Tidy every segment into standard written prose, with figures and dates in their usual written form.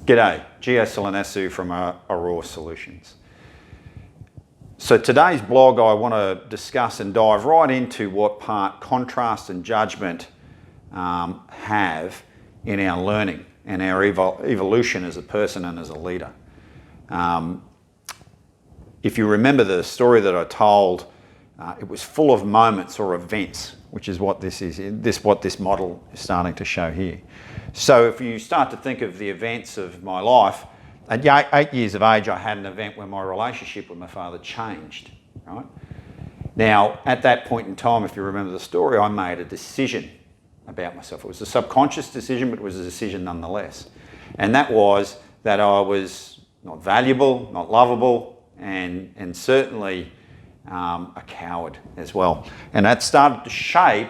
G'day, Gio Solonesu from Aurora Solutions. So today's blog I want to discuss and dive right into what part contrast and judgment have in our learning and our evolution as a person and as a leader. If you remember the story that I told, it was full of moments or events, which is what this is, what this model is starting to show here. So if you start to think of the events of my life, at 8 years of age, I had an event where my relationship with my father changed, right? Now, at that point in time, if you remember the story, I made a decision about myself. It was a subconscious decision, but it was a decision nonetheless. And that was that I was not valuable, not lovable, and certainly a coward as well. And that started to shape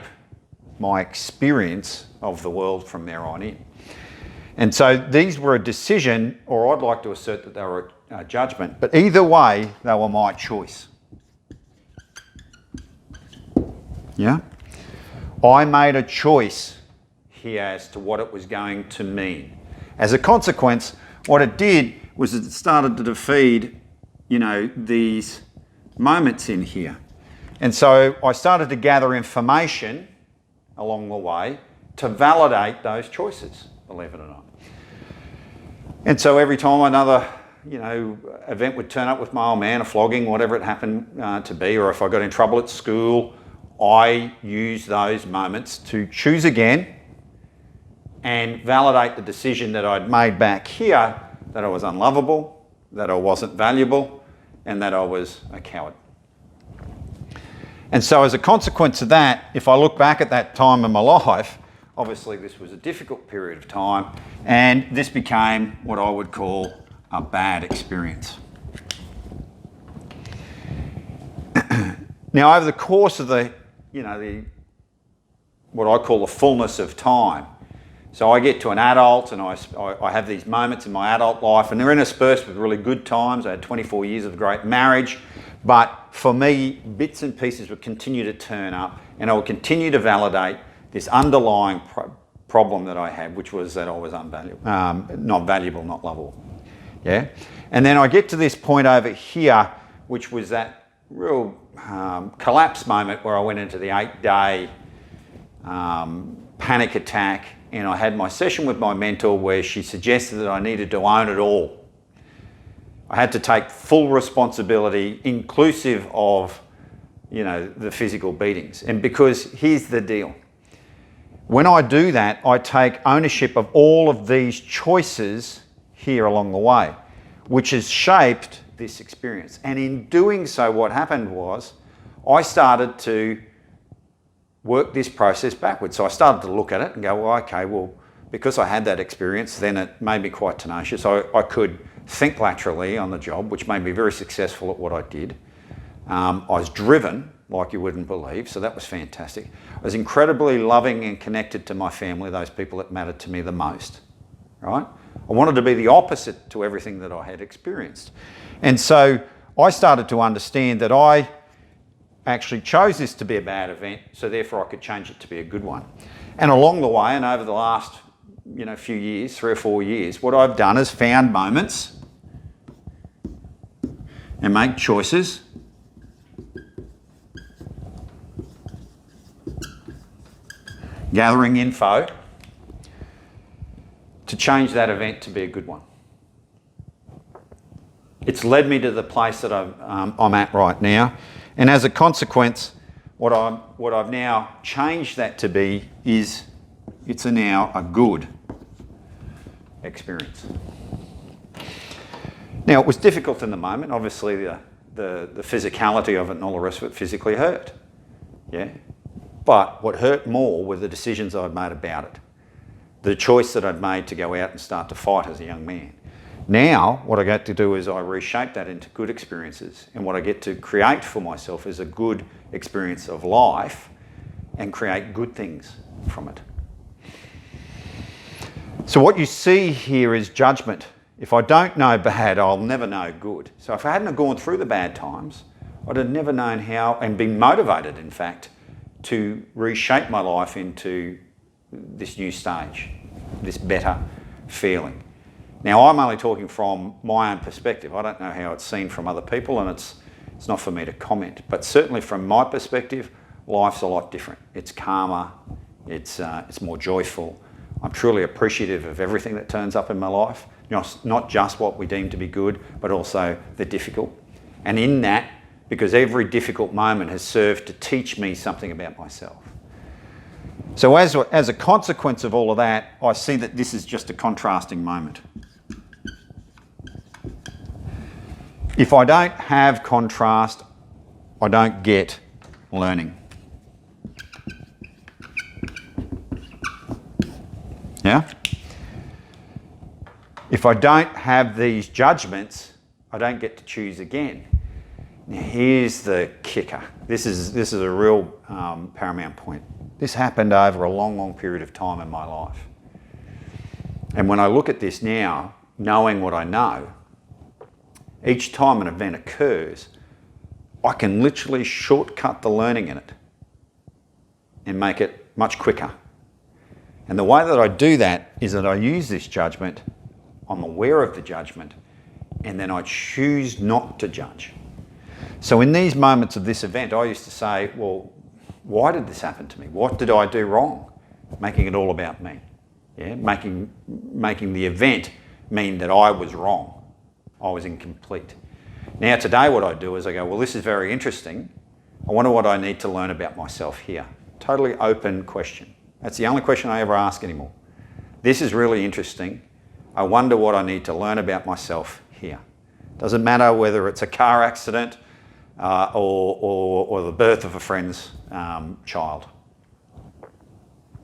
my experience of the world from there on in. And so these were a decision, or I'd like to assert that they were a judgment, but either way, they were my choice. Yeah? I made a choice here as to what it was going to mean. As a consequence, what it did was it started to feed, these moments in here. And so I started to gather information along the way to validate those choices, believe it or not. And so every time another, event would turn up with my old man, a flogging, whatever it happened to be, or if I got in trouble at school, I used those moments to choose again and validate the decision that I'd made back here, that I was unlovable, that I wasn't valuable, and that I was a coward. And so as a consequence of that, if I look back at that time in my life, obviously this was a difficult period of time, and this became what I would call a bad experience. Now, over the course of the what I call the fullness of time, so I get to an adult and I have these moments in my adult life, and they're interspersed with really good times. I had 24 years of great marriage, but for me, bits and pieces would continue to turn up, and I would continue to validate this underlying problem that I had, which was that I was not valuable, not lovable. Yeah? And then I get to this point over here, which was that real collapse moment where I went into the 8-day panic attack, and I had my session with my mentor where she suggested that I needed to own it all. I had to take full responsibility, inclusive of, the physical beatings. And because here's the deal. When I do that, I take ownership of all of these choices here along the way, which has shaped this experience. And in doing so, what happened was I started to work this process backwards. So I started to look at it and go, well, okay, because I had that experience, then it made me quite tenacious. I could think laterally on the job, which made me very successful at what I did. I was driven like you wouldn't believe, so that was fantastic. I was incredibly loving and connected to my family, those people that mattered to me the most, right? I wanted to be the opposite to everything that I had experienced. And so I started to understand that I actually chose this to be a bad event, so therefore I could change it to be a good one. And along the way, and over the last few years, 3 or 4 years, what I've done is found moments and make choices gathering info to change that event to be a good one. It's led me to the place that I'm at right now, and as a consequence, what I've now changed that to be is it's now a good experience. Now, it was difficult in the moment. Obviously, the physicality of it and all the rest of it physically hurt. Yeah. But what hurt more were the decisions I'd made about it. The choice that I'd made to go out and start to fight as a young man. Now, what I get to do is I reshape that into good experiences. And what I get to create for myself is a good experience of life and create good things from it. So what you see here is judgment. If I don't know bad, I'll never know good. So if I hadn't gone through the bad times, I'd have never known how, and been motivated, in fact, to reshape my life into this new stage, this better feeling. Now, I'm only talking from my own perspective. I don't know how it's seen from other people, and it's not for me to comment. But certainly from my perspective, life's a lot different. It's calmer, it's more joyful. I'm truly appreciative of everything that turns up in my life, not just what we deem to be good, but also the difficult. And in that, because every difficult moment has served to teach me something about myself. So as a consequence of all of that, I see that this is just a contrasting moment. If I don't have contrast, I don't get learning. Yeah? If I don't have these judgments, I don't get to choose again. Now here's the kicker. This is a real paramount point. This happened over a long, long period of time in my life. And when I look at this now, knowing what I know, each time an event occurs, I can literally shortcut the learning in it and make it much quicker. And the way that I do that is that I use this judgment, I'm aware of the judgment, and then I choose not to judge. So in these moments of this event, I used to say, well, why did this happen to me? What did I do wrong? Making it all about me. Yeah? Making the event mean that I was wrong. I was incomplete. Now today what I do is I go, well, this is very interesting. I wonder what I need to learn about myself here. Totally open question. That's the only question I ever ask anymore. This is really interesting. I wonder what I need to learn about myself here. Doesn't matter whether it's a car accident or the birth of a friend's child.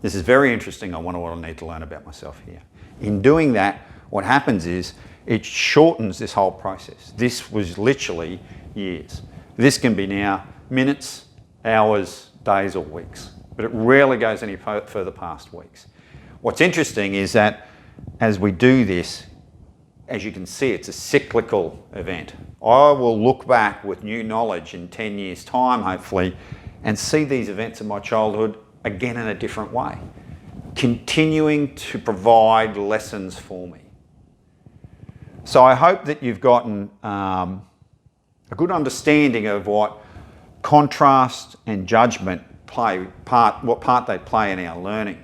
This is very interesting. I wonder what I need to learn about myself here. In doing that, what happens is it shortens this whole process. This was literally years. This can be now minutes, hours, days or weeks, but it rarely goes any further past weeks. What's interesting is that as we do this, as you can see, it's a cyclical event. I will look back with new knowledge in 10 years' time, hopefully, and see these events in my childhood again in a different way, continuing to provide lessons for me. So I hope that you've gotten a good understanding of what contrast and judgment what part they play in our learning.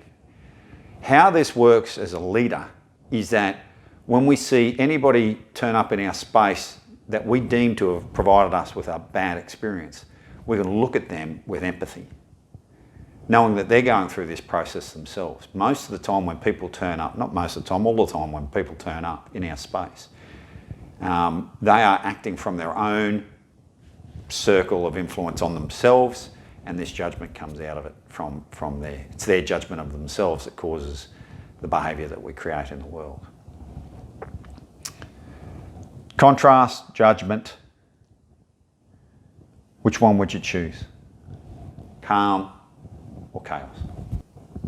How this works as a leader is that when we see anybody turn up in our space that we deem to have provided us with a bad experience, we're going to look at them with empathy, knowing that they're going through this process themselves. Most of the time when people turn up, not most of the time, all the time when people turn up in our space, they are acting from their own circle of influence on themselves, and this judgment comes out of it from there. It's their judgment of themselves that causes the behaviour that we create in the world. Contrast, judgment. Which one would you choose? Calm or chaos?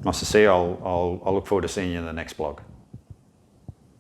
Nice to see you. I'll look forward to seeing you in the next blog.